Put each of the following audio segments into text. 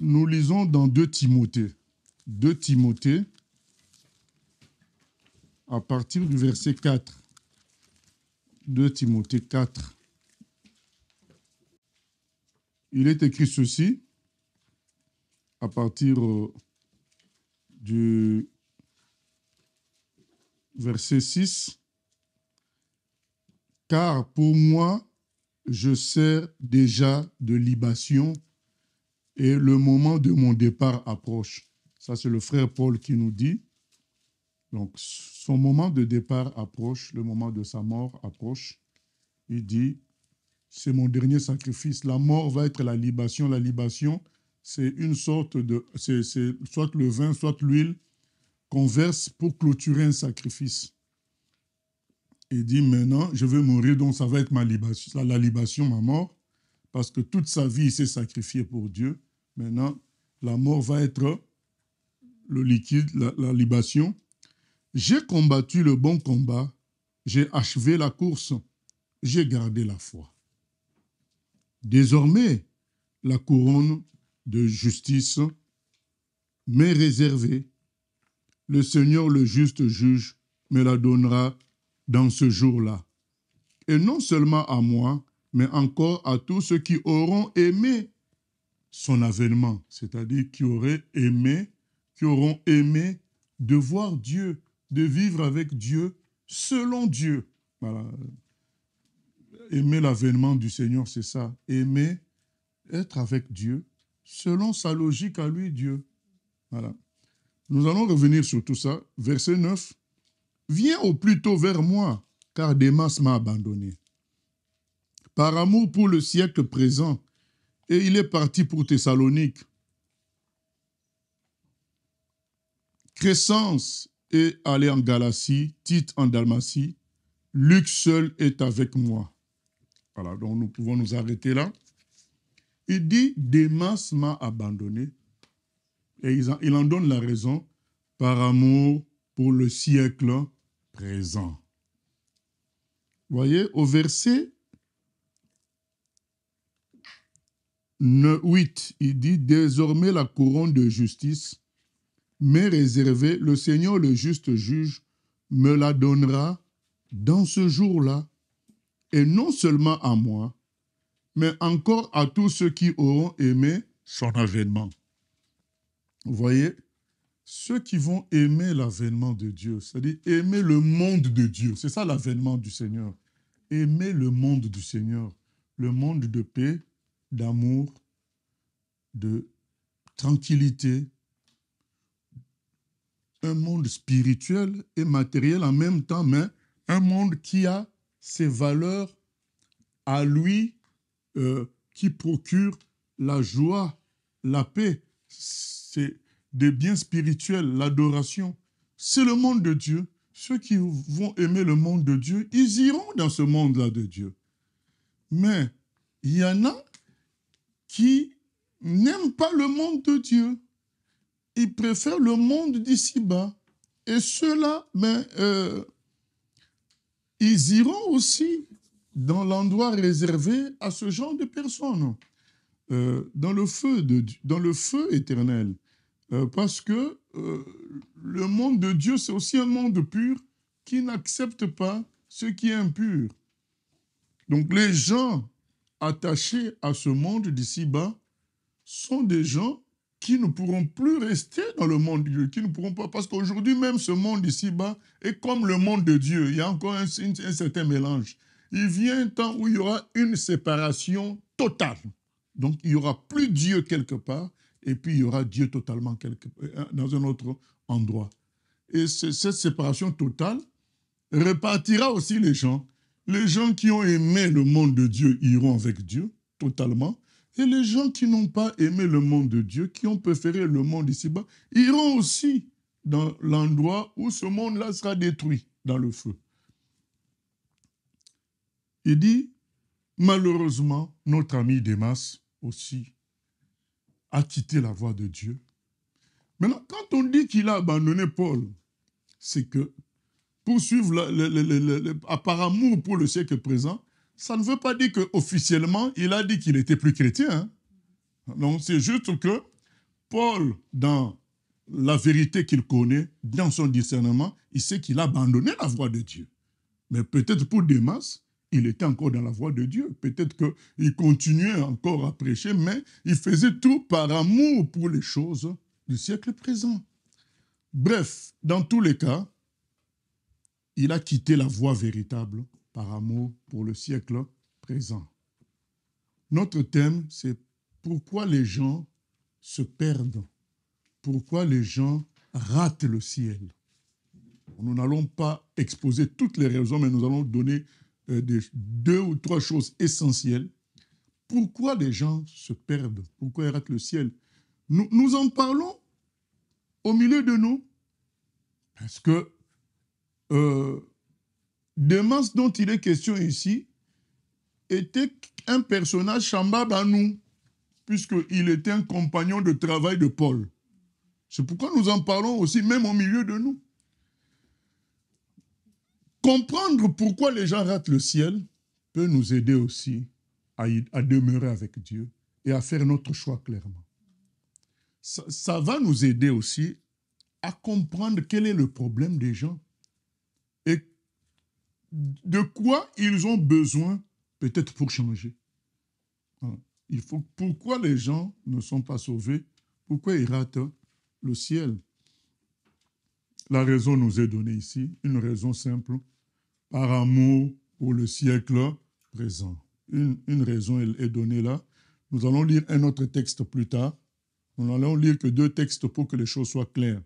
Nous lisons dans 2 Timothée. 2 Timothée, à partir du verset 4. 2 Timothée 4. Il est écrit ceci, à partir du verset 6. « Car pour moi, je sers déjà de libation et le moment de mon départ approche. » Ça, c'est le frère Paul qui nous dit. Donc, son moment de départ approche, le moment de sa mort approche. Il dit, c'est mon dernier sacrifice. La mort va être la libation. La libation, c'est une sorte de... C'est soit le vin, soit l'huile qu'on verse pour clôturer un sacrifice. Il dit, maintenant, je vais mourir, donc ça va être ma libation, la libation, ma mort, parce que toute sa vie, il s'est sacrifié pour Dieu. Maintenant, la mort va être le liquide, la libation. J'ai combattu le bon combat, j'ai achevé la course, j'ai gardé la foi. Désormais, la couronne de justice m'est réservée. Le Seigneur, le juste juge, me la donnera dans ce jour-là. Et non seulement à moi, mais encore à tous ceux qui auront aimé son avènement, c'est-à-dire qui auront aimé de voir Dieu, de vivre avec Dieu, selon Dieu. Voilà. Aimer l'avènement du Seigneur, c'est ça. Aimer être avec Dieu, selon sa logique à lui, Dieu. Voilà. Nous allons revenir sur tout ça. Verset 9. « Viens au plus tôt vers moi, car Démas m'a abandonné. Par amour pour le siècle présent, et il est parti pour Thessalonique. Crescence est allé en Galatie, Tite en Dalmatie, Luc seul est avec moi. » Voilà, donc nous pouvons nous arrêter là. Il dit, Démas m'a abandonné, et il en donne la raison, par amour pour le siècle présent. Vous voyez, au verset 8, il dit, désormais la couronne de justice m'est réservée, le Seigneur le juste juge me la donnera dans ce jour-là, et non seulement à moi, mais encore à tous ceux qui auront aimé son avènement. Vous voyez, ceux qui vont aimer l'avènement de Dieu, c'est-à-dire aimer le monde de Dieu, c'est ça l'avènement du Seigneur. Aimer le monde du Seigneur, le monde de paix, d'amour, de tranquillité, un monde spirituel et matériel en même temps, mais un monde qui a ses valeurs à lui, qui procure la joie, la paix, c'est des biens spirituels, l'adoration. C'est le monde de Dieu. Ceux qui vont aimer le monde de Dieu, ils iront dans ce monde-là de Dieu. Mais il y en a qui n'aiment pas le monde de Dieu. Ils préfèrent le monde d'ici-bas. Et ceux-là, ils iront aussi dans l'endroit réservé à ce genre de personnes, dans le feu éternel. Parce que le monde de Dieu, c'est aussi un monde pur qui n'accepte pas ce qui est impur. Donc les gens attachés à ce monde d'ici-bas sont des gens qui ne pourront plus rester dans le monde de Dieu, qui ne pourront pas, parce qu'aujourd'hui même ce monde ici-bas est comme le monde de Dieu. Il y a encore un certain mélange. Il vient un temps où il y aura une séparation totale. Donc il n'y aura plus Dieu quelque part, et puis il y aura Dieu totalement dans un autre endroit. Et cette séparation totale répartira aussi les gens. Les gens qui ont aimé le monde de Dieu iront avec Dieu totalement. Et les gens qui n'ont pas aimé le monde de Dieu, qui ont préféré le monde ici-bas, iront aussi dans l'endroit où ce monde-là sera détruit dans le feu. Il dit, malheureusement, notre ami Démas aussi a quitté la voie de Dieu. Maintenant, quand on dit qu'il a abandonné Paul, c'est que pour suivre par amour pour le siècle présent, ça ne veut pas dire qu'officiellement, il a dit qu'il était plus chrétien. Hein. Donc, c'est juste que Paul, dans la vérité qu'il connaît, dans son discernement, il sait qu'il a abandonné la voie de Dieu. Mais peut-être pour Démas, il était encore dans la voie de Dieu. Peut-être qu'il continuait encore à prêcher, mais il faisait tout par amour pour les choses du siècle présent. Bref, dans tous les cas, il a quitté la voie véritable par amour pour le siècle présent. Notre thème, c'est pourquoi les gens se perdent, pourquoi les gens ratent le ciel. Nous n'allons pas exposer toutes les raisons, mais nous allons donner 2 ou 3 choses essentielles. Pourquoi les gens se perdent, pourquoi ils ratent le ciel. Nous en parlons au milieu de nous, parce que Démas, dont il est question ici, était un personnage semblable à nous, puisqu'il était un compagnon de travail de Paul. C'est pourquoi nous en parlons aussi, même au milieu de nous. Comprendre pourquoi les gens ratent le ciel peut nous aider aussi à demeurer avec Dieu et à faire notre choix clairement. Ça va nous aider aussi à comprendre quel est le problème des gens et de quoi ils ont besoin peut-être pour changer. Pourquoi les gens ne sont pas sauvés, pourquoi ils ratent le ciel. La raison nous est donnée ici, une raison simple, par amour pour le siècle présent. Une raison est donnée là. Nous allons lire un autre texte plus tard. Nous n'allons lire que 2 textes pour que les choses soient claires.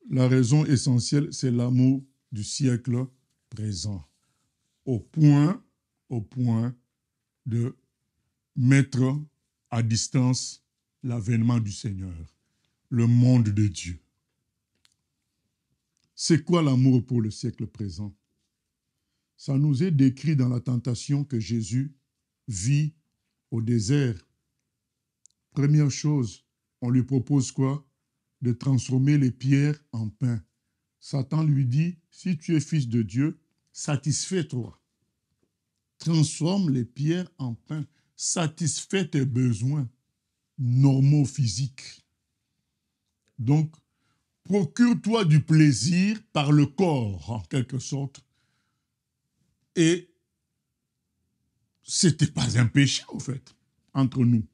La raison essentielle, c'est l'amour du siècle présent. Au point de mettre à distance l'avènement du Seigneur, le monde de Dieu. C'est quoi l'amour pour le siècle présent? Ça nous est décrit dans la tentation que Jésus vit au désert. Première chose, on lui propose quoi? De transformer les pierres en pain. Satan lui dit, si tu es fils de Dieu, satisfais-toi. Transforme les pierres en pain. Satisfais tes besoins normaux physiques. Donc, procure-toi du plaisir par le corps, en quelque sorte. Et ce n'était pas un péché, en fait, entre nous.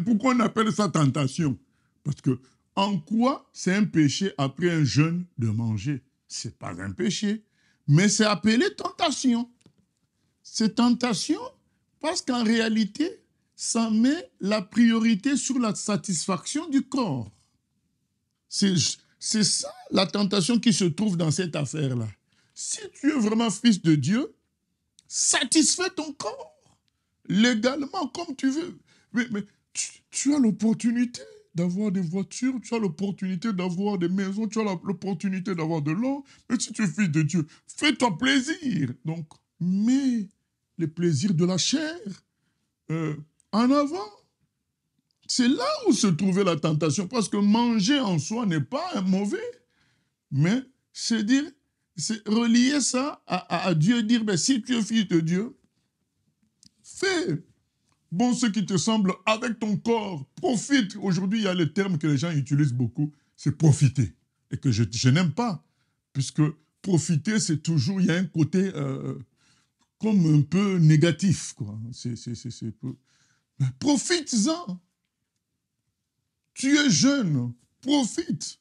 Pourquoi on appelle ça tentation? Parce que en quoi c'est un péché après un jeûne de manger? Ce n'est pas un péché, mais c'est appelé tentation. C'est tentation parce qu'en réalité, ça met la priorité sur la satisfaction du corps. C'est ça la tentation qui se trouve dans cette affaire-là. Si tu es vraiment fils de Dieu, satisfais ton corps légalement comme tu veux. Mais tu as l'opportunité d'avoir des voitures, tu as l'opportunité d'avoir des maisons, tu as l'opportunité d'avoir de l'or. Mais si tu es fils de Dieu, fais-toi plaisir. Donc, mets les plaisirs de la chair en avant. C'est là où se trouvait la tentation, parce que manger en soi n'est pas un mauvais, mais c'est relier ça à Dieu et dire, ben, si tu es fils de Dieu, fais bon ce qui te semble avec ton corps, profite. Aujourd'hui, il y a le terme que les gens utilisent beaucoup, c'est profiter, et que je n'aime pas, puisque profiter, c'est toujours, il y a un côté comme un peu négatif, quoi. Profites-en. Tu es jeune, profite.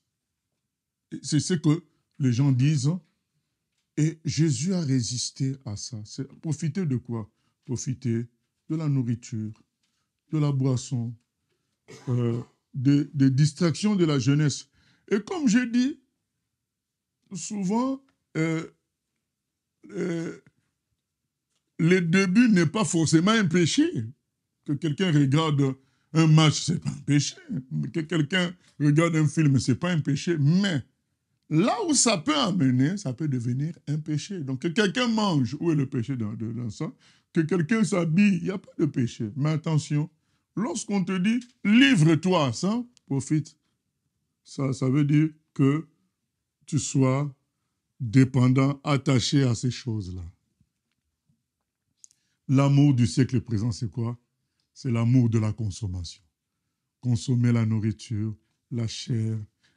C'est ce que les gens disent. Et Jésus a résisté à ça. Profiter de quoi? Profiter de la nourriture, de la boisson, des distractions de la jeunesse. Et comme je dis, souvent, le début n'est pas forcément un péché. Que quelqu'un regarde un match, ce n'est pas un péché. Que quelqu'un regarde un film, ce n'est pas un péché. Mais là où ça peut amener, ça peut devenir un péché. Donc que quelqu'un mange, où est le péché dans ça? Que quelqu'un s'habille, il n'y a pas de péché. Mais attention, lorsqu'on te dit « livre-toi à ça », profite. Ça veut dire que tu sois dépendant, attaché à ces choses-là. L'amour du siècle présent, c'est quoi? C'est l'amour de la consommation. consommer la nourriture, la chair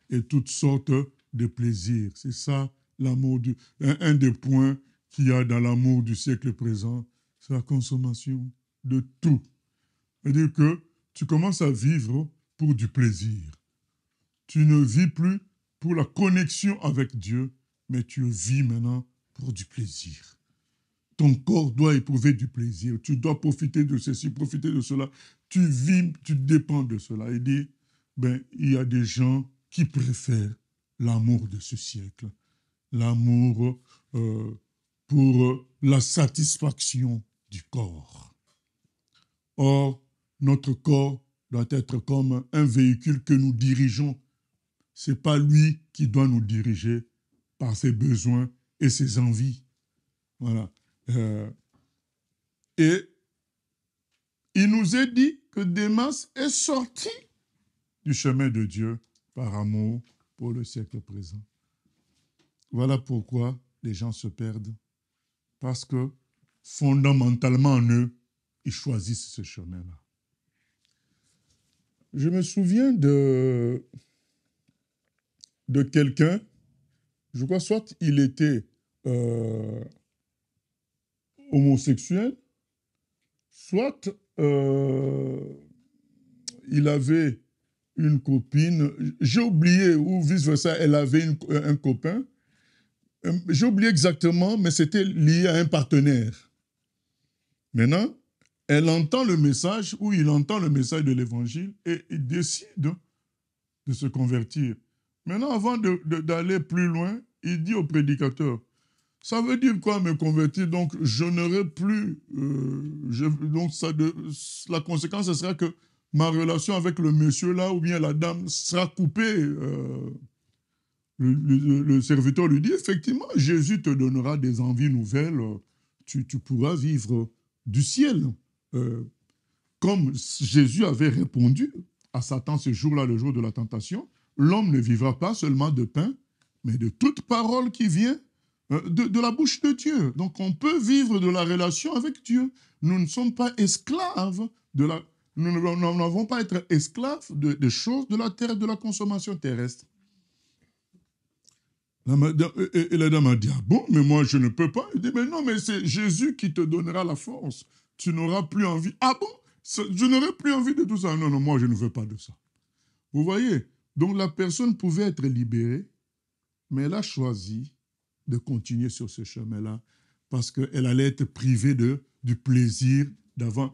et toutes sortes de plaisirs. C'est ça l'amour un des points qu'il y a dans l'amour du siècle présent, c'est la consommation de tout. C'est-à-dire que tu commences à vivre pour du plaisir. Tu ne vis plus pour la connexion avec Dieu, mais tu vis maintenant pour du plaisir. Ton corps doit éprouver du plaisir. Tu dois profiter de ceci, profiter de cela. Tu vis, tu dépends de cela. Il dit, il y a des gens qui préfèrent l'amour de ce siècle. L'amour pour la satisfaction du corps. Or, notre corps doit être comme un véhicule que nous dirigeons. Ce n'est pas lui qui doit nous diriger par ses besoins et ses envies. Voilà. Et il nous est dit que Démas est sorti du chemin de Dieu par amour pour le siècle présent. Voilà pourquoi les gens se perdent. Parce que fondamentalement en eux, ils choisissent ce chemin-là. Je me souviens de quelqu'un, je crois soit il était homosexuel, soit il avait une copine, j'ai oublié, ou vice-versa, elle avait un copain. J'ai oublié exactement, mais c'était lié à un partenaire. Maintenant, elle entend le message, ou il entend le message de l'évangile, et il décide de se convertir. Maintenant, avant d'aller plus loin, il dit au prédicateur, ça veut dire quoi me convertir? Donc, je n'aurai plus... la conséquence, ce sera que ma relation avec le monsieur là, ou bien la dame, sera coupée. Le serviteur lui dit, effectivement, Jésus te donnera des envies nouvelles, tu pourras vivre du ciel. Comme Jésus avait répondu à Satan ce jour-là, le jour de la tentation, l'homme ne vivra pas seulement de pain, mais de toute parole qui vient de la bouche de Dieu. Donc on peut vivre de la relation avec Dieu. Nous ne sommes pas esclaves de la... Nous n'avons pas à être esclaves des choses de la terre, de la consommation terrestre. Et la dame a dit, ah bon, mais moi je ne peux pas. Il dit, mais non, mais c'est Jésus qui te donnera la force. Tu n'auras plus envie. Ah bon, je n'aurai plus envie de tout ça. Non, non, moi je ne veux pas de ça. Vous voyez, donc la personne pouvait être libérée, mais elle a choisi de continuer sur ce chemin-là parce qu'elle allait être privée du plaisir d'avant.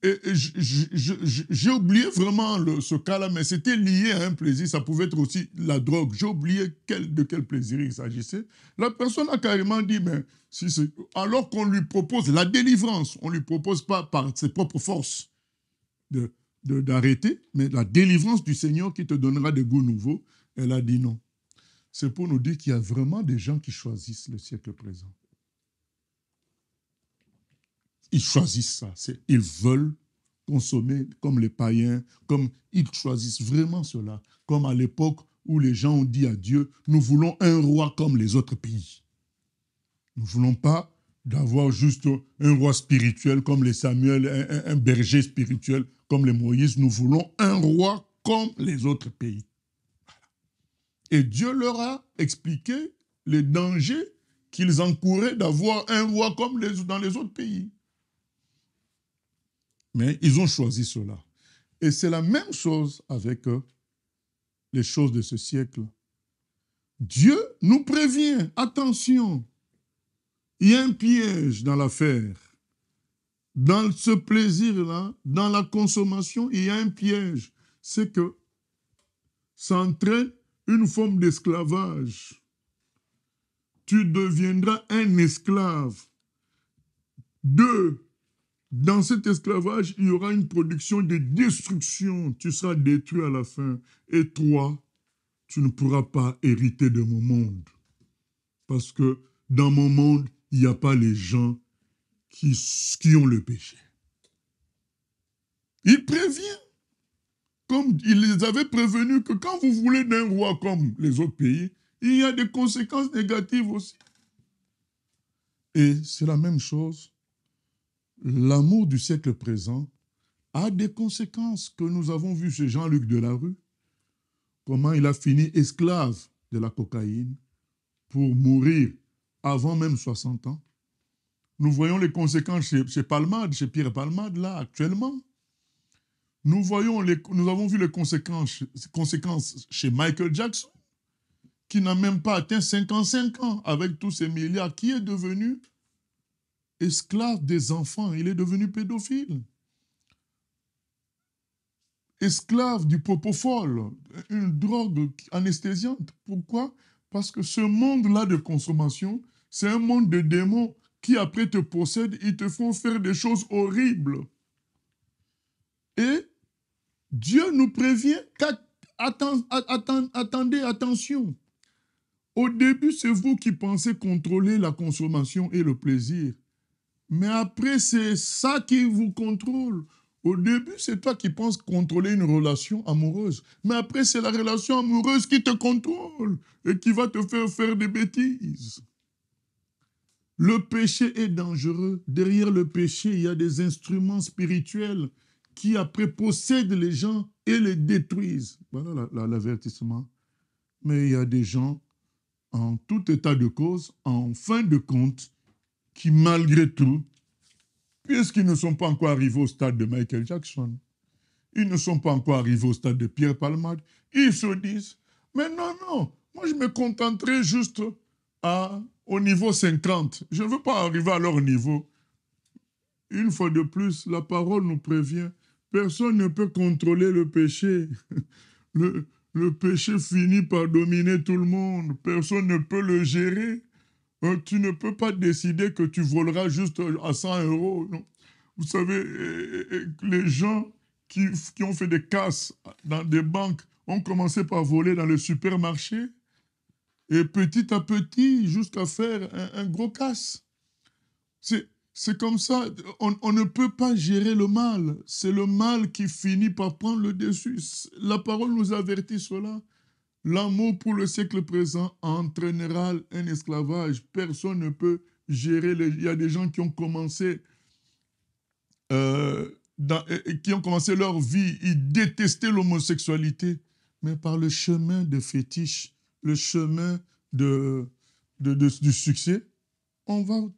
Et j'ai oublié vraiment ce cas-là, mais c'était lié à un plaisir. Ça pouvait être aussi la drogue. J'ai oublié de quel plaisir il s'agissait. La personne a carrément dit, mais alors qu'on lui propose la délivrance, on ne lui propose pas par ses propres forces d'arrêter, mais la délivrance du Seigneur qui te donnera des goûts nouveaux, elle a dit non. C'est pour nous dire qu'il y a vraiment des gens qui choisissent le siècle présent. Ils choisissent ça. Ils veulent consommer comme les païens, comme ils choisissent vraiment cela. Comme à l'époque où les gens ont dit à Dieu, nous voulons un roi comme les autres pays. Nous ne voulons pas d'avoir juste un roi spirituel comme les Samuel, un berger spirituel comme les Moïse. Nous voulons un roi comme les autres pays. Et Dieu leur a expliqué les dangers qu'ils encouraient d'avoir un roi comme dans les autres pays. Mais ils ont choisi cela. Et c'est la même chose avec les choses de ce siècle. Dieu nous prévient, attention, il y a un piège dans l'affaire. Dans ce plaisir-là, dans la consommation, il y a un piège. C'est que ça entraîne une forme d'esclavage. Tu deviendras un esclave. 2, dans cet esclavage, il y aura une production de destruction. Tu seras détruit à la fin. Et 3, tu ne pourras pas hériter de mon monde. Parce que dans mon monde, il n'y a pas les gens qui ont le péché. Il prévient. Comme il les avait prévenus que quand vous voulez d'un roi comme les autres pays, il y a des conséquences négatives aussi. Et c'est la même chose. L'amour du siècle présent a des conséquences que nous avons vues chez Jean-Luc Delarue, comment il a fini esclave de la cocaïne pour mourir avant même 60 ans. Nous voyons les conséquences chez Palmade, chez Pierre Palmade, là, actuellement. Nous avons vu les conséquences chez Michael Jackson, qui n'a même pas atteint 55 ans avec tous ces milliards, qui est devenu esclave des enfants. Il est devenu pédophile. Esclave du propofol, une drogue anesthésiante. Pourquoi? Parce que ce monde-là de consommation, c'est un monde de démons qui après te possèdent, ils te font faire des choses horribles. Et Dieu nous prévient attendez, attention. Au début, c'est vous qui pensez contrôler la consommation et le plaisir. Mais après, c'est ça qui vous contrôle. Au début, c'est toi qui penses contrôler une relation amoureuse. Mais après, c'est la relation amoureuse qui te contrôle et qui va te faire des bêtises. Le péché est dangereux. Derrière le péché, il y a des instruments spirituels qui après possèdent les gens et les détruisent. Voilà l'avertissement. Mais il y a des gens, en tout état de cause, en fin de compte, qui malgré tout, puisqu'ils ne sont pas encore arrivés au stade de Michael Jackson, ils ne sont pas encore arrivés au stade de Pierre Palmade, ils se disent, mais non, moi je me contenterai juste au niveau 50. Je ne veux pas arriver à leur niveau. Une fois de plus, la parole nous prévient, personne ne peut contrôler le péché. Le péché finit par dominer tout le monde. Personne ne peut le gérer. Tu ne peux pas décider que tu voleras juste à 100 €. Non. Vous savez, les gens qui ont fait des casses dans des banques ont commencé par voler dans le supermarché et petit à petit jusqu'à faire un gros casse. C'est comme ça, on ne peut pas gérer le mal. C'est le mal qui finit par prendre le dessus. La parole nous avertit cela. L'amour pour le siècle présent entraînera un esclavage. Personne ne peut gérer. Il y a des gens qui ont commencé leur vie, ils détestaient l'homosexualité, mais par le chemin de fétiche, le chemin du succès, on va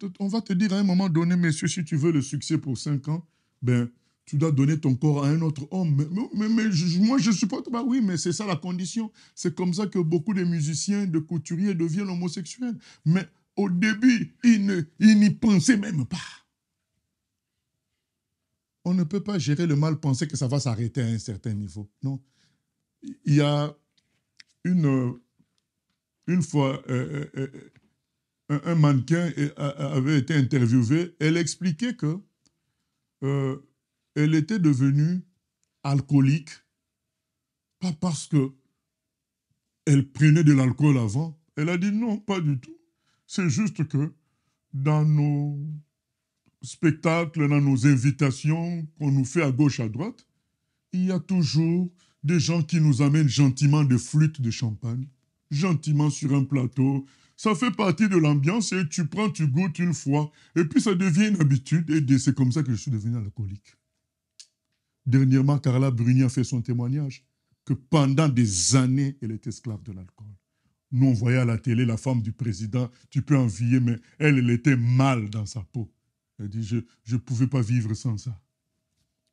te dire à un moment donné, messieurs, si tu veux le succès pour 5 ans, ben, tu dois donner ton corps à un autre homme. Mais moi, je ne supporte pas. Oui, mais c'est ça la condition. C'est comme ça que beaucoup de musiciens, de couturiers deviennent homosexuels. Mais au début, ils n'y pensaient même pas. On ne peut pas gérer le mal, penser que ça va s'arrêter à un certain niveau. Non. Il y a une fois, un mannequin avait été interviewé. Elle expliquait que elle était devenue alcoolique, pas parce qu'elle prenait de l'alcool avant. Elle a dit non, pas du tout. C'est juste que dans nos spectacles, dans nos invitations qu'on nous fait à gauche, à droite, il y a toujours des gens qui nous amènent gentiment des flûtes de champagne, gentiment sur un plateau. Ça fait partie de l'ambiance et tu prends, tu goûtes une fois, et puis ça devient une habitude, et c'est comme ça que je suis devenu alcoolique. Dernièrement, Carla Bruni a fait son témoignage, que pendant des années, elle est esclave de l'alcool. Nous, on voyait à la télé la femme du président, tu peux envier, mais elle était mal dans sa peau. Elle dit, je ne pouvais pas vivre sans ça.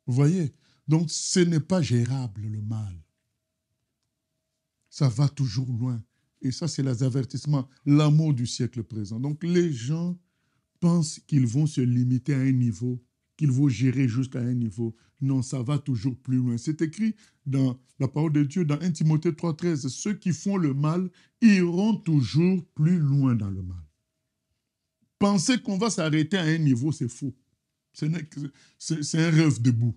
Vous voyez? Donc, ce n'est pas gérable, le mal. Ça va toujours loin. Et ça, c'est les avertissements, l'amour du siècle présent. Donc, les gens pensent qu'ils vont se limiter à un niveau, qu'ils vont gérer jusqu'à un niveau. Non, ça va toujours plus loin. C'est écrit dans la parole de Dieu, dans 1 Timothée 3,13. Ceux qui font le mal iront toujours plus loin dans le mal. Penser qu'on va s'arrêter à un niveau, c'est faux. C'est un rêve debout.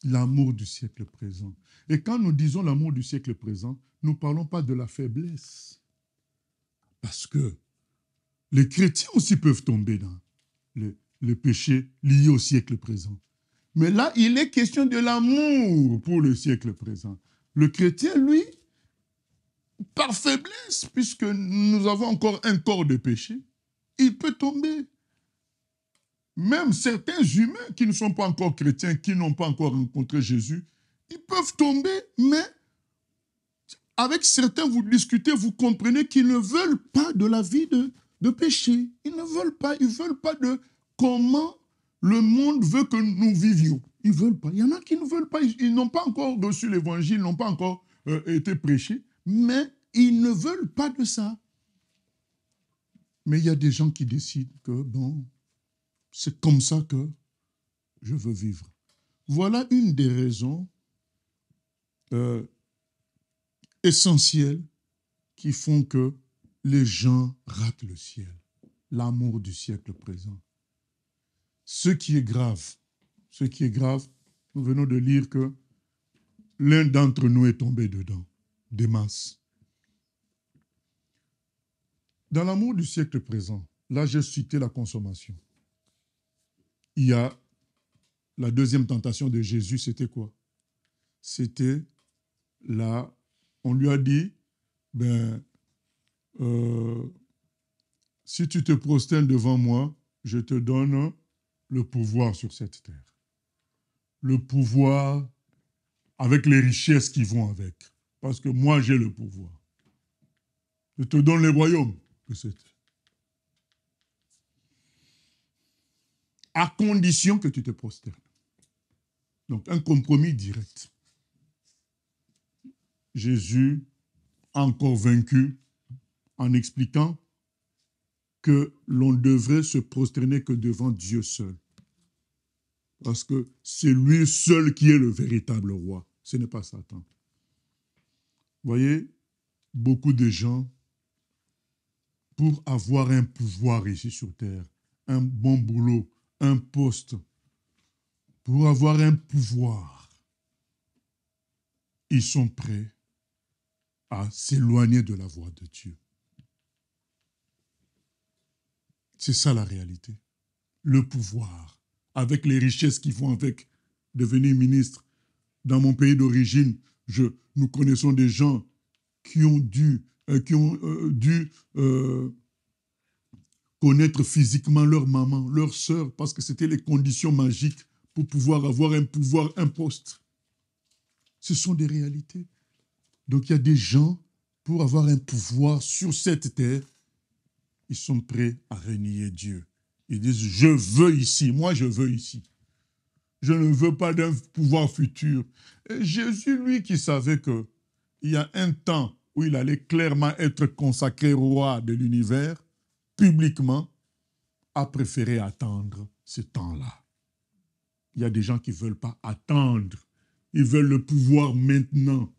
L'amour du siècle présent. Et quand nous disons l'amour du siècle présent, nous ne parlons pas de la faiblesse. Parce que les chrétiens aussi peuvent tomber dans le péché lié au siècle présent. Mais là, il est question de l'amour pour le siècle présent. Le chrétien, lui, par faiblesse, puisque nous avons encore un corps de péché, il peut tomber. même certains humains qui ne sont pas encore chrétiens, qui n'ont pas encore rencontré Jésus, ils peuvent tomber, mais avec certains, vous discutez, vous comprenez qu'ils ne veulent pas de la vie de péché. Ils ne veulent pas, ils ne veulent pas de comment le monde veut que nous vivions. Ils ne veulent pas. Il y en a qui ne veulent pas, ils n'ont pas encore reçu l'évangile, n'ont pas encore été prêchés, mais ils ne veulent pas de ça. Mais il y a des gens qui décident que, bon, c'est comme ça que je veux vivre. Voilà une des raisons essentielles qui font que les gens ratent le ciel. L'amour du siècle présent. Ce qui est grave, nous venons de lire que l'un d'entre nous est tombé dedans, Démas. Dans l'amour du siècle présent, là j'ai cité la consommation. Il y a la deuxième tentation de Jésus, c'était quoi? C'était là, on lui a dit, si tu te prosternes devant moi, je te donne le pouvoir sur cette terre. Le pouvoir avec les richesses qui vont avec. Parce que moi, j'ai le pouvoir. Je te donne les royaumes de cette terre. À condition que tu te prosternes. Donc, un compromis direct. Jésus a encore vaincu en expliquant que l'on devrait se prosterner que devant Dieu seul. Parce que c'est lui seul qui est le véritable roi. Ce n'est pas Satan. Vous voyez, beaucoup de gens, pour avoir un pouvoir ici sur terre, un bon boulot, un poste, pour avoir un pouvoir, ils sont prêts à s'éloigner de la voie de Dieu. C'est ça la réalité. Le pouvoir, avec les richesses qui vont avec, devenir ministre. Dans mon pays d'origine, nous connaissons des gens qui ont dû connaître physiquement leur maman, leur sœur, parce que c'était les conditions magiques pour pouvoir avoir un pouvoir, un poste. Ce sont des réalités. Donc il y a des gens, pour avoir un pouvoir sur cette terre, ils sont prêts à renier Dieu. Ils disent, je veux ici, moi je veux ici. Je ne veux pas d'un pouvoir futur. Et Jésus, lui, qui savait qu'il y a un temps où il allait clairement être consacré roi de l'univers, publiquement, a préféré attendre ce temps-là. Il y a des gens qui ne veulent pas attendre. Ils veulent le pouvoir maintenant.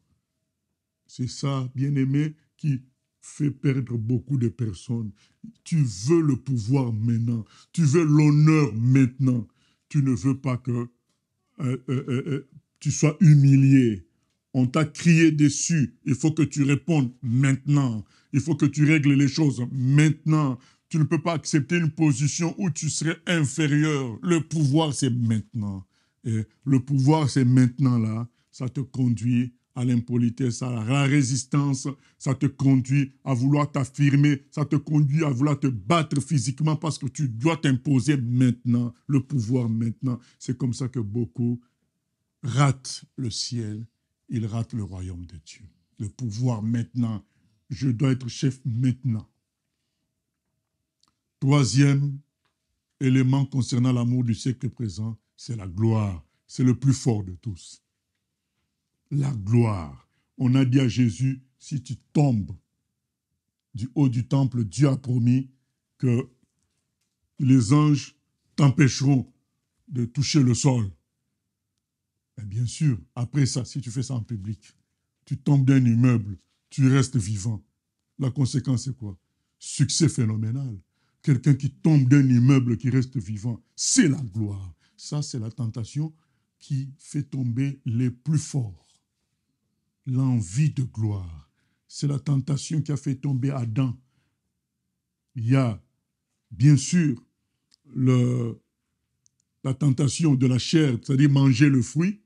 C'est ça, bien-aimé, qui fait perdre beaucoup de personnes. Tu veux le pouvoir maintenant. Tu veux l'honneur maintenant. Tu ne veux pas que tu sois humilié. On t'a crié dessus. Il faut que tu répondes maintenant. Il faut que tu règles les choses maintenant. Tu ne peux pas accepter une position où tu serais inférieur. Le pouvoir, c'est maintenant. Et le pouvoir, c'est maintenant là. Ça te conduit à l'impolitesse, à la résistance, ça te conduit à vouloir t'affirmer, ça te conduit à vouloir te battre physiquement parce que tu dois t'imposer maintenant, le pouvoir maintenant. C'est comme ça que beaucoup ratent le ciel, ils ratent le royaume de Dieu. Le pouvoir maintenant, je dois être chef maintenant. Troisième élément concernant l'amour du siècle présent, c'est la gloire. C'est le plus fort de tous. La gloire. On a dit à Jésus, si tu tombes du haut du temple, Dieu a promis que les anges t'empêcheront de toucher le sol. Et bien sûr, après ça, si tu fais ça en public, tu tombes d'un immeuble, tu restes vivant. La conséquence, c'est quoi? Succès phénoménal. Quelqu'un qui tombe d'un immeuble, qui reste vivant, c'est la gloire. Ça, c'est la tentation qui fait tomber les plus forts. L'envie de gloire. C'est la tentation qui a fait tomber Adam. Il y a, bien sûr, la tentation de la chair, c'est-à-dire manger le fruit,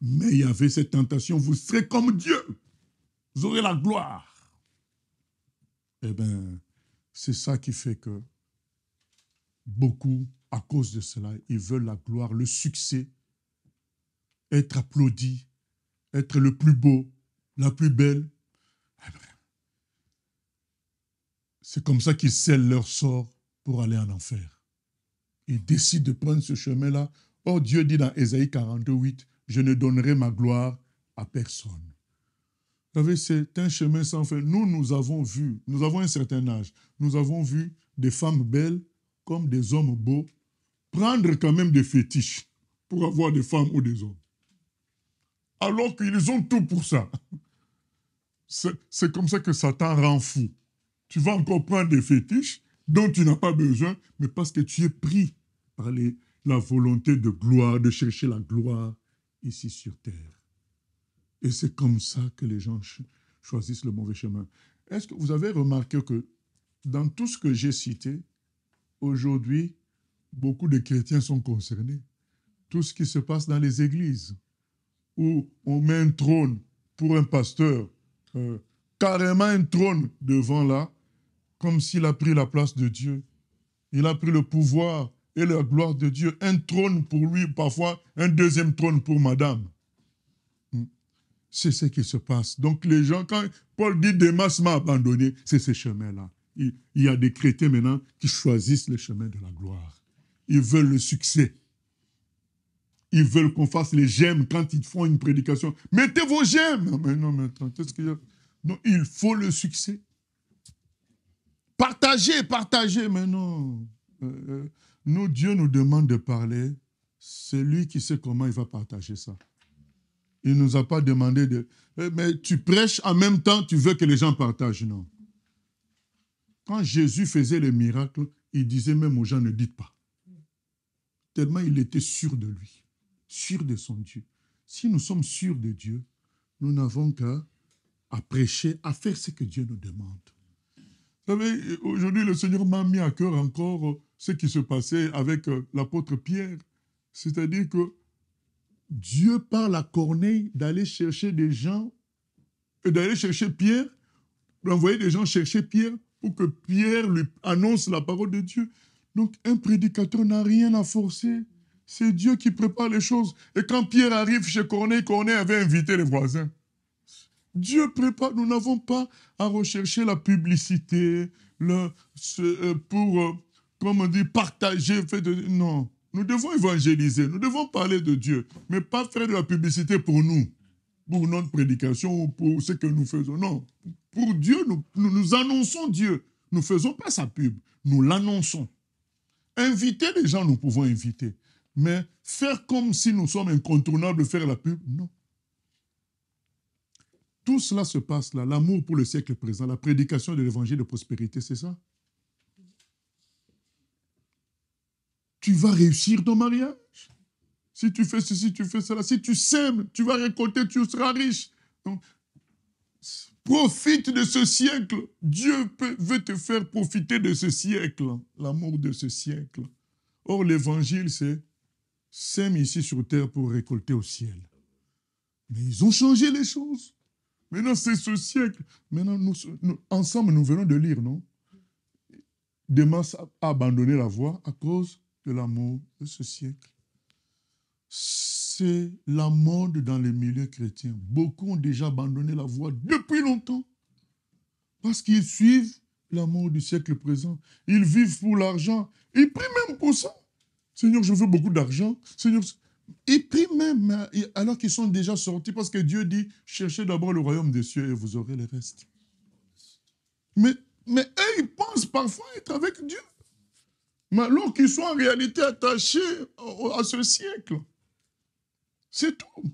mais il y avait cette tentation, vous serez comme Dieu, vous aurez la gloire. Eh bien, c'est ça qui fait que beaucoup à cause de cela, ils veulent la gloire, le succès, être applaudi, être le plus beau, la plus belle. C'est comme ça qu'ils scellent leur sort pour aller en enfer. Ils décident de prendre ce chemin-là. Or, Dieu dit dans Ésaïe 42:8, « Je ne donnerai ma gloire à personne. » Vous savez, c'est un chemin sans fin. Nous avons vu, nous avons un certain âge, nous avons vu des femmes belles comme des hommes beaux prendre quand même des fétiches pour avoir des femmes ou des hommes. Alors qu'ils ont tout pour ça. C'est comme ça que Satan rend fou. Tu vas encore prendre des fétiches dont tu n'as pas besoin, mais parce que tu es pris par la volonté de gloire, de chercher la gloire ici sur terre. Et c'est comme ça que les gens choisissent le mauvais chemin. Est-ce que vous avez remarqué que dans tout ce que j'ai cité, aujourd'hui, beaucoup de chrétiens sont concernés. Tout ce qui se passe dans les églises, où on met un trône pour un pasteur, carrément un trône devant là, comme s'il a pris la place de Dieu. Il a pris le pouvoir et la gloire de Dieu. Un trône pour lui, parfois un deuxième trône pour madame. C'est ce qui se passe. Donc les gens, quand Paul dit Démas m'a abandonné, c'est ce chemin-là. Il y a des chrétiens maintenant qui choisissent le chemin de la gloire. Ils veulent le succès. Ils veulent qu'on fasse les j'aime quand ils font une prédication. Mettez vos j'aime. Mais non, mais attends, qu'est-ce qu'il y a? Non, il faut le succès. Partagez, mais non. Nous, Dieu nous demande de parler. C'est lui qui sait comment il va partager ça. Il ne nous a pas demandé de... Mais tu prêches en même temps, tu veux que les gens partagent. Non. Quand Jésus faisait les miracles, il disait même aux gens, ne dites pas. Tellement il était sûr de lui, sûr de son Dieu. Si nous sommes sûrs de Dieu, nous n'avons qu'à prêcher, à faire ce que Dieu nous demande. Vous savez, aujourd'hui, le Seigneur m'a mis à cœur encore ce qui se passait avec l'apôtre Pierre. C'est-à-dire que Dieu parle à Corneille d'aller chercher des gens, d'aller chercher Pierre, d'envoyer des gens chercher Pierre pour que Pierre lui annonce la parole de Dieu. Donc, un prédicateur n'a rien à forcer. C'est Dieu qui prépare les choses. Et quand Pierre arrive chez Corneille, Corneille avait invité les voisins. Dieu prépare. Nous n'avons pas à rechercher la publicité pour, comme on dit, partager. Non. Nous devons évangéliser. Nous devons parler de Dieu. Mais pas faire de la publicité pour nous, pour notre prédication ou pour ce que nous faisons. Non. Pour Dieu, nous annonçons Dieu. Nous ne faisons pas sa pub. Nous l'annonçons. Inviter les gens, nous pouvons inviter. Mais faire comme si nous sommes incontournables, faire la pub, non. Tout cela se passe là, l'amour pour le siècle présent, la prédication de l'évangile de prospérité, c'est ça? Tu vas réussir ton mariage. Si tu fais ceci, tu fais cela. Si tu sèmes, tu vas récolter, tu seras riche. Donc, profite de ce siècle. Dieu veut te faire profiter de ce siècle, l'amour de ce siècle. Or, l'évangile, c'est sème ici sur terre pour récolter au ciel. Mais ils ont changé les choses. Maintenant, c'est ce siècle. Maintenant, nous, ensemble, nous venons de lire, non? Démas a abandonné la voie à cause de l'amour de ce siècle. C'est la mode dans les milieux chrétiens. Beaucoup ont déjà abandonné la voie depuis longtemps parce qu'ils suivent l'amour du siècle présent. Ils vivent pour l'argent. Ils prient même pour ça. Seigneur, je veux beaucoup d'argent. Seigneur, ils prient même alors qu'ils sont déjà sortis parce que Dieu dit, cherchez d'abord le royaume des cieux et vous aurez le reste. Mais eux, ils pensent parfois être avec Dieu. Mais alors qu'ils sont en réalité attachés à ce siècle. C'est tout.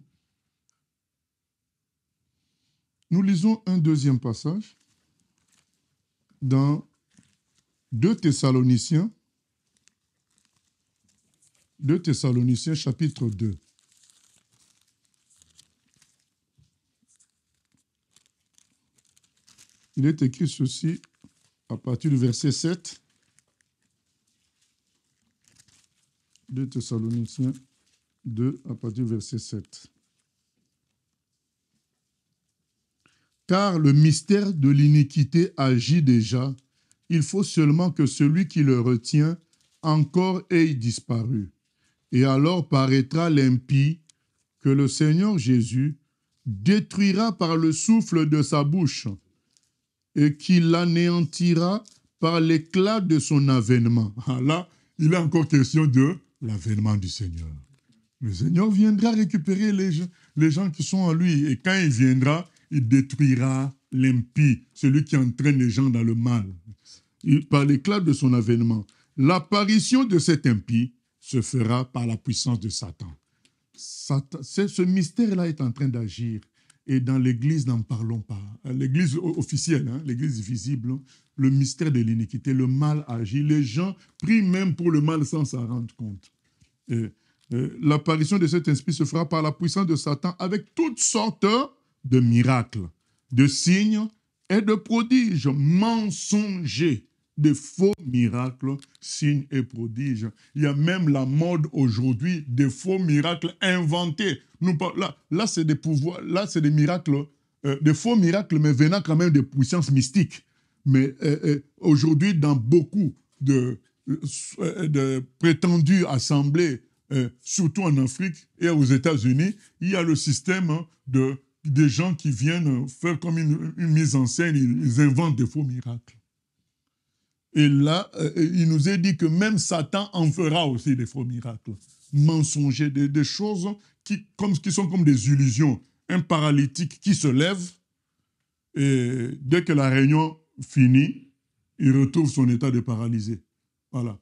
Nous lisons un deuxième passage dans 2 Thessaloniciens chapitre 2. Il est écrit ceci à partir du verset 7. 2 Thessaloniciens 2 à partir du verset 7. Car le mystère de l'iniquité agit déjà. Il faut seulement que celui qui le retient encore ait disparu. Et alors paraîtra l'impie que le Seigneur Jésus détruira par le souffle de sa bouche et qu'il l'anéantira par l'éclat de son avènement. Ah, là, il est encore question de l'avènement du Seigneur. Le Seigneur viendra récupérer les gens qui sont en lui. Et quand il viendra, il détruira l'impie, celui qui entraîne les gens dans le mal. Par l'éclat de son avènement. L'apparition de cet impie se fera par la puissance de Satan. Ce mystère-là est en train d'agir. Et dans l'Église, n'en parlons pas. L'Église officielle, l'Église visible, le mystère de l'iniquité, le mal agit. Les gens prient même pour le mal sans s'en rendre compte. L'apparition de cet esprit se fera par la puissance de Satan avec toutes sortes de miracles, de signes et de prodiges mensongers, de faux miracles, signes et prodiges. Il y a même la mode aujourd'hui des faux miracles inventés. Là c'est des pouvoirs, là c'est des miracles, des faux miracles, mais venant quand même de puissances mystiques. Mais aujourd'hui, dans beaucoup de prétendues assemblées, surtout en Afrique et aux États-Unis, il y a le système des gens qui viennent faire comme une mise en scène, ils inventent des faux miracles. Et là, il nous est dit que même Satan en fera aussi des faux miracles, mensongers, des choses qui sont comme des illusions. Un paralytique qui se lève, et dès que la réunion finit, il retrouve son état de paralysé. Voilà.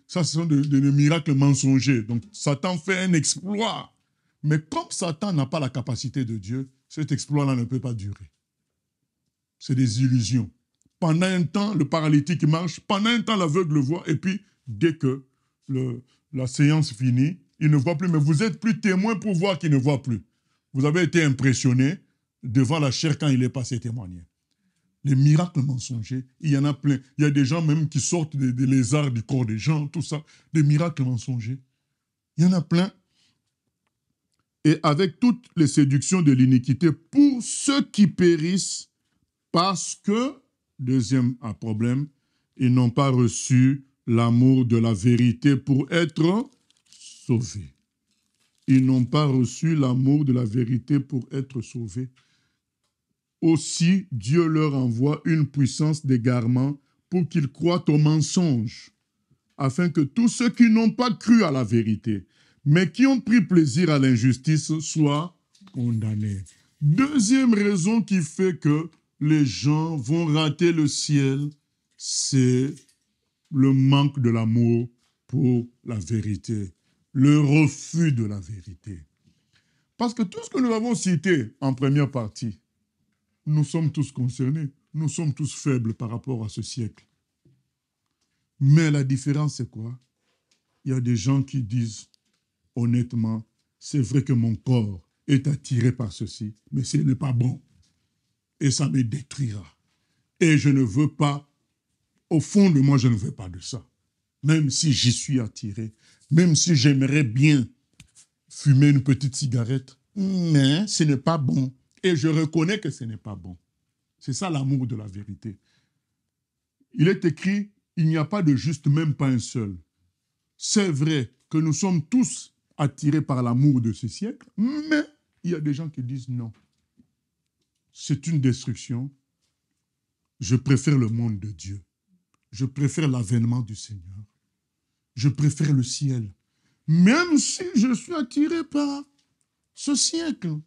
Ça, ce sont des miracles mensongers. Donc, Satan fait un exploit. Mais comme Satan n'a pas la capacité de Dieu, cet exploit-là ne peut pas durer. C'est des illusions. Pendant un temps, le paralytique marche. Pendant un temps, l'aveugle voit. Et puis, dès que la séance finit, il ne voit plus. Mais vous êtes plus témoin pour voir qu'il ne voit plus. Vous avez été impressionné devant la chair quand il est passé témoigner. Les miracles mensongers, il y en a plein. Il y a des gens même qui sortent des lézards du corps des gens, tout ça. Des miracles mensongers. Il y en a plein. Et avec toutes les séductions de l'iniquité, pour ceux qui périssent, parce que, deuxième problème, ils n'ont pas reçu l'amour de la vérité pour être sauvés. Ils n'ont pas reçu l'amour de la vérité pour être sauvés. Aussi, Dieu leur envoie une puissance d'égarement pour qu'ils croient au mensonge, afin que tous ceux qui n'ont pas cru à la vérité, mais qui ont pris plaisir à l'injustice, soient condamnés. Deuxième raison qui fait que les gens vont rater le ciel, c'est le manque de l'amour pour la vérité, le refus de la vérité. Parce que tout ce que nous avons cité en première partie, nous sommes tous concernés, nous sommes tous faibles par rapport à ce siècle. Mais la différence, c'est quoi? Il y a des gens qui disent, honnêtement, c'est vrai que mon corps est attiré par ceci, mais ce n'est pas bon. Et ça me détruira. Et je ne veux pas, au fond de moi, je ne veux pas de ça. Même si j'y suis attiré, même si j'aimerais bien fumer une petite cigarette, mais ce n'est pas bon. Et je reconnais que ce n'est pas bon. C'est ça l'amour de la vérité. Il est écrit, il n'y a pas de juste, même pas un seul. C'est vrai que nous sommes tous attirés par l'amour de ce siècle, mais il y a des gens qui disent non. C'est une destruction. Je préfère le monde de Dieu. Je préfère l'avènement du Seigneur. Je préfère le ciel. Même si je suis attiré par ce siècle.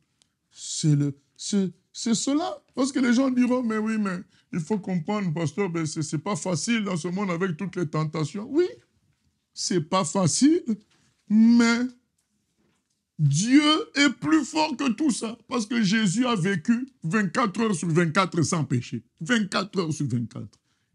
C'est cela. Parce que les gens diront, mais oui, mais il faut comprendre, pasteur, ben c'est pas facile dans ce monde avec toutes les tentations. Oui, c'est pas facile, mais Dieu est plus fort que tout ça. Parce que Jésus a vécu 24 heures sur 24 sans péché. 24 heures sur 24.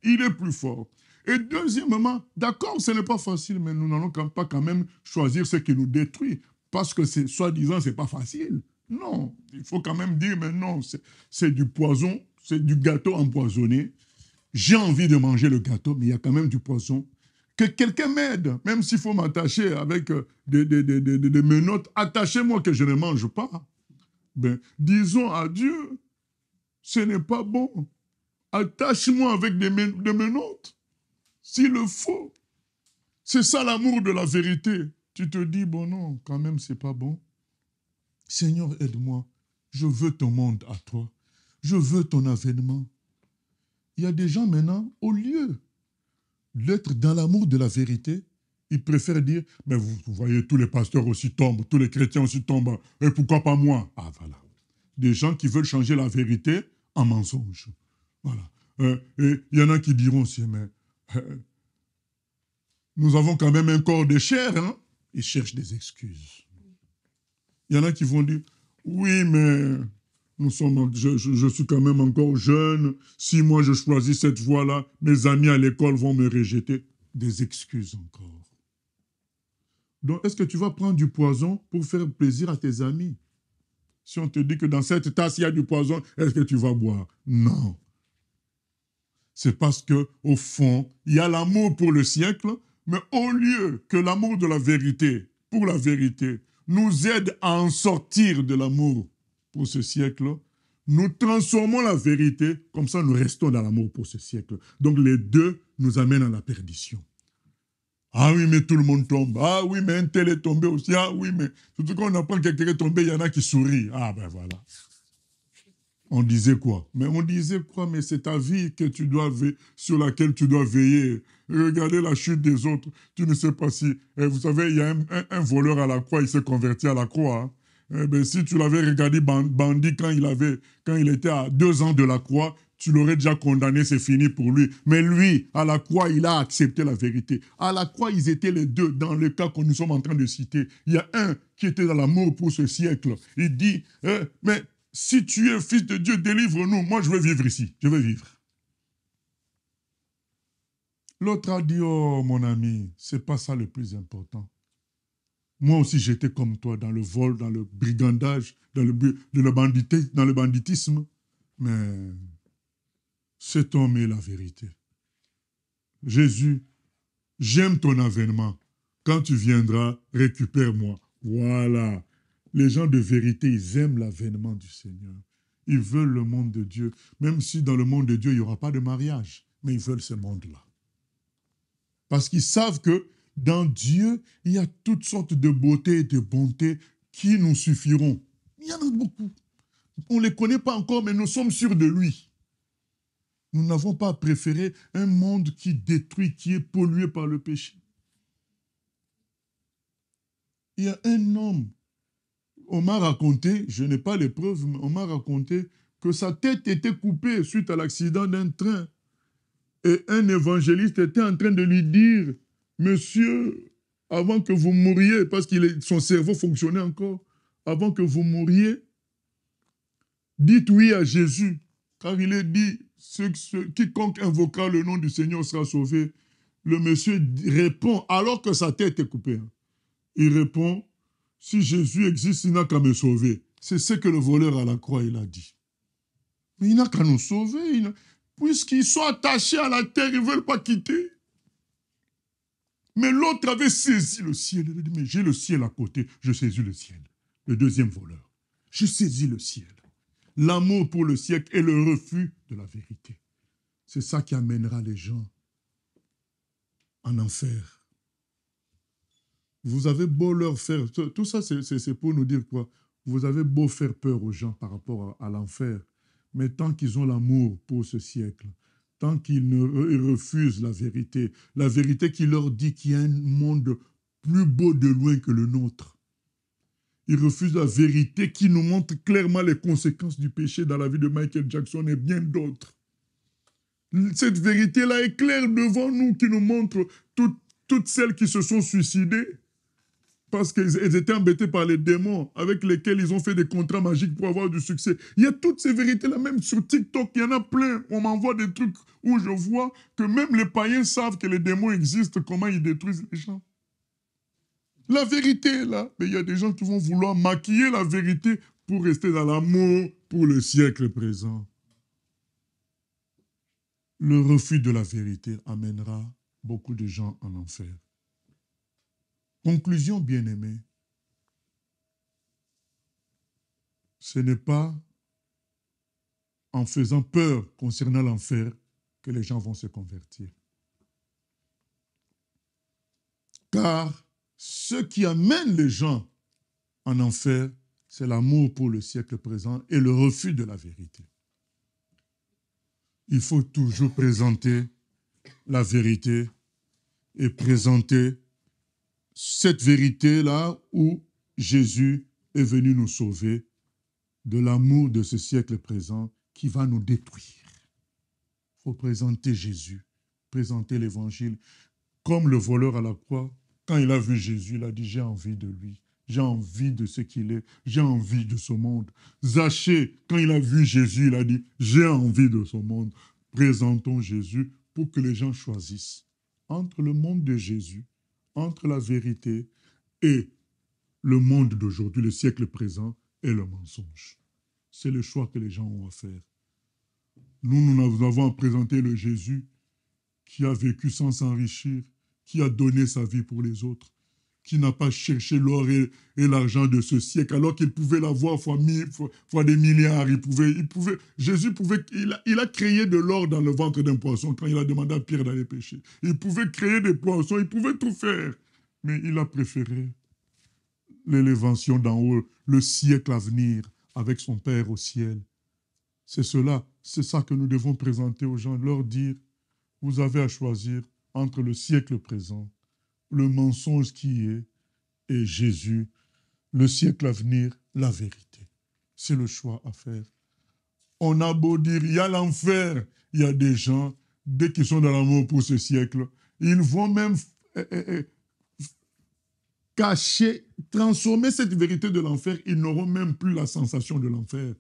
Il est plus fort. Et deuxièmement, d'accord, ce n'est pas facile, mais nous n'allons pas quand même choisir ce qui nous détruit. Parce que soi-disant, ce n'est pas facile. Non, il faut quand même dire, mais non, c'est du poison, c'est du gâteau empoisonné. J'ai envie de manger le gâteau, mais il y a quand même du poison. Que quelqu'un m'aide, même s'il faut m'attacher avec des menottes, attachez-moi que je ne mange pas. Ben, disons à Dieu, ce n'est pas bon. Attache-moi avec des menottes, s'il le faut. C'est ça l'amour de la vérité. Tu te dis, bon non, quand même, c'est pas bon. Seigneur, aide-moi. Je veux ton monde à toi. Je veux ton avènement. Il y a des gens maintenant, au lieu d'être dans l'amour de la vérité, ils préfèrent dire, mais vous voyez, tous les pasteurs aussi tombent, tous les chrétiens aussi tombent, et pourquoi pas moi? Ah voilà. Des gens qui veulent changer la vérité en mensonge. Voilà. Et il y en a qui diront aussi, mais nous avons quand même un corps de chair, hein? Ils cherchent des excuses. Il y en a qui vont dire, oui, mais je suis quand même encore jeune. Si moi je choisis cette voie-là, mes amis à l'école vont me rejeter. Des excuses encore. Donc, est-ce que tu vas prendre du poison pour faire plaisir à tes amis? Si on te dit que dans cette tasse, il y a du poison, est-ce que tu vas boire? Non. C'est parce que, au fond, il y a l'amour pour le siècle, mais au lieu que l'amour de la vérité, pour la vérité, nous aide à en sortir de l'amour pour ce siècle, nous transformons la vérité, comme ça nous restons dans l'amour pour ce siècle. Donc les deux nous amènent à la perdition. Ah oui, mais tout le monde tombe. Ah oui, mais un tel est tombé aussi. Ah oui, mais surtout quand on apprend que quelqu'un est tombé, il y en a qui sourient. Ah ben voilà. On disait quoi? Mais on disait quoi? Mais c'est ta vie que tu dois sur laquelle tu dois veiller. Regardez la chute des autres. Tu ne sais pas si... vous savez, il y a un voleur à la croix, il s'est converti à la croix. Hein. Ben, si tu l'avais regardé bandit quand il était à 2 ans de la croix, tu l'aurais déjà condamné, c'est fini pour lui. Mais lui, à la croix, il a accepté la vérité. À la croix, ils étaient les deux dans le cas que nous sommes en train de citer. Il y a un qui était dans l'amour pour ce siècle. Il dit, mais si tu es fils de Dieu, délivre-nous. Moi, je veux vivre ici. Je veux vivre. L'autre a dit, oh mon ami, c'est pas ça le plus important. Moi aussi, j'étais comme toi dans le vol, dans le brigandage, dans le banditisme. Mais cet homme est la vérité. Jésus, j'aime ton avènement. Quand tu viendras, récupère-moi. Voilà. Les gens de vérité, ils aiment l'avènement du Seigneur. Ils veulent le monde de Dieu. Même si dans le monde de Dieu, il n'y aura pas de mariage. Mais ils veulent ce monde-là. Parce qu'ils savent que dans Dieu, il y a toutes sortes de beautés et de bontés qui nous suffiront. Il y en a beaucoup. On ne les connaît pas encore, mais nous sommes sûrs de lui. Nous n'avons pas préféré un monde qui détruit, qui est pollué par le péché. Il y a un homme, on m'a raconté, je n'ai pas les preuves, mais on m'a raconté que sa tête était coupée suite à l'accident d'un train. Et un évangéliste était en train de lui dire, monsieur, avant que vous mouriez, parce que son cerveau fonctionnait encore, avant que vous mouriez, dites oui à Jésus, car il est dit, quiconque invoquera le nom du Seigneur sera sauvé. Le monsieur répond, alors que sa tête est coupée, hein, il répond, si Jésus existe, il n'a qu'à me sauver. C'est ce que le voleur à la croix, il a dit. Mais il n'a qu'à nous sauver. Puisqu'ils sont attachés à la terre, ils ne veulent pas quitter. Mais l'autre avait saisi le ciel. Il a dit, mais j'ai le ciel à côté, je saisis le ciel. Le deuxième voleur. Je saisis le ciel. L'amour pour le siècle et le refus de la vérité. C'est ça qui amènera les gens en enfer. Vous avez beau leur faire... Tout ça, c'est pour nous dire quoi? Vous avez beau faire peur aux gens par rapport à l'enfer, mais tant qu'ils ont l'amour pour ce siècle, tant qu'ils refusent la vérité qui leur dit qu'il y a un monde plus beau de loin que le nôtre. Ils refusent la vérité qui nous montre clairement les conséquences du péché dans la vie de Michael Jackson et bien d'autres. Cette vérité-là est claire devant nous, qui nous montre toutes celles qui se sont suicidées parce qu'elles étaient embêtées par les démons avec lesquels ils ont fait des contrats magiques pour avoir du succès. Il y a toutes ces vérités-là, même sur TikTok, il y en a plein. On m'envoie des trucs où je vois que même les païens savent que les démons existent, comment ils détruisent les gens. La vérité est là, mais il y a des gens qui vont vouloir maquiller la vérité pour rester dans l'amour pour le siècle présent. Le refus de la vérité amènera beaucoup de gens en enfer. Conclusion, bien-aimés, ce n'est pas en faisant peur concernant l'enfer que les gens vont se convertir. Car ce qui amène les gens en enfer, c'est l'amour pour le siècle présent et le refus de la vérité. Il faut toujours présenter la vérité et présenter cette vérité-là où Jésus est venu nous sauver de l'amour de ce siècle présent qui va nous détruire. Il faut présenter Jésus, présenter l'Évangile. Comme le voleur à la croix, quand il a vu Jésus, il a dit « j'ai envie de lui, j'ai envie de ce qu'il est, j'ai envie de ce monde ». Zachée, quand il a vu Jésus, il a dit « j'ai envie de ce monde ». Présentons Jésus pour que les gens choisissent entre le monde de Jésus, entre la vérité et le monde d'aujourd'hui, le siècle présent et le mensonge. C'est le choix que les gens ont à faire. Nous avons à présenter le Jésus qui a vécu sans s'enrichir, qui a donné sa vie pour les autres, qui n'a pas cherché l'or et l'argent de ce siècle, alors qu'il pouvait l'avoir fois des milliards. Jésus pouvait, il a créé de l'or dans le ventre d'un poisson quand il a demandé à Pierre d'aller pêcher. Il pouvait créer des poissons, il pouvait tout faire. Mais il a préféré l'élévation d'en haut, le siècle à venir, avec son Père au ciel. C'est ça que nous devons présenter aux gens, leur dire, vous avez à choisir entre le siècle présent, le mensonge qui est, et Jésus, le siècle à venir, la vérité. C'est le choix à faire. On a beau dire, il y a l'enfer, il y a des gens, dès qu'ils sont dans l'amour pour ce siècle, ils vont même cacher, transformer cette vérité de l'enfer, ils n'auront même plus la sensation de l'enfer.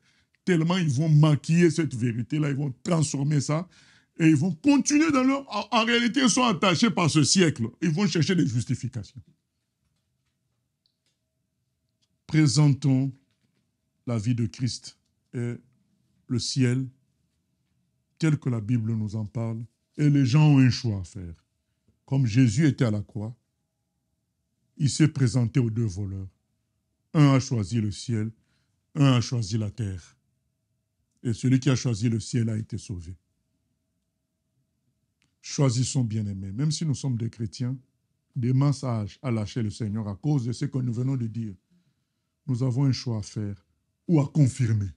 Tellement ils vont maquiller cette vérité-là, ils vont transformer ça, et ils vont continuer dans leur... En réalité, ils sont attachés par ce siècle. Ils vont chercher des justifications. Présentons la vie de Christ et le ciel tel que la Bible nous en parle, et les gens ont un choix à faire. Comme Jésus était à la croix, il s'est présenté aux deux voleurs. Un a choisi le ciel, un a choisi la terre. Et celui qui a choisi le ciel a été sauvé. Choisissons, bien-aimés, même si nous sommes des chrétiens, des massages à lâcher le Seigneur à cause de ce que nous venons de dire. Nous avons un choix à faire ou à confirmer.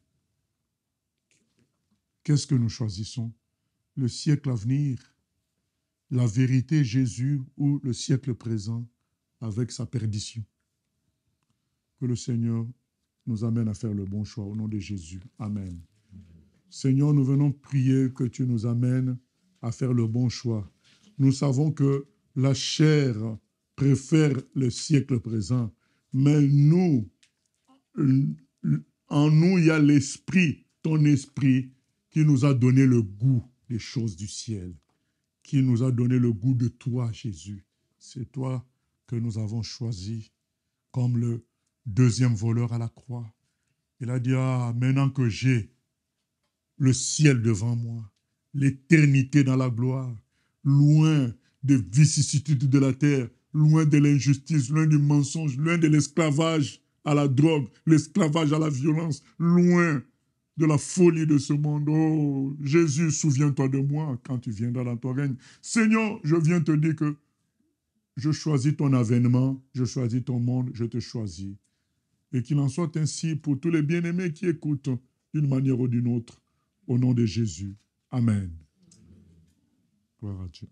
Qu'est-ce que nous choisissons? Le siècle à venir, la vérité Jésus ou le siècle présent avec sa perdition. Que le Seigneur nous amène à faire le bon choix au nom de Jésus. Amen. Seigneur, nous venons prier que tu nous amènes à faire le bon choix. Nous savons que la chair préfère le siècle présent, mais nous, en nous, il y a l'esprit, ton esprit, qui nous a donné le goût des choses du ciel, qui nous a donné le goût de toi, Jésus. C'est toi que nous avons choisi comme le deuxième voleur à la croix. Il a dit, maintenant que j'ai le ciel devant moi, l'éternité dans la gloire, loin des vicissitudes de la terre, loin de l'injustice, loin du mensonge, loin de l'esclavage à la drogue, l'esclavage à la violence, loin de la folie de ce monde. Oh, Jésus, souviens-toi de moi quand tu viendras dans ton règne. Seigneur, je viens te dire que je choisis ton avènement, je choisis ton monde, je te choisis. Et qu'il en soit ainsi pour tous les bien-aimés qui écoutent d'une manière ou d'une autre. Au nom de Jésus. Amen. Gloire à Dieu.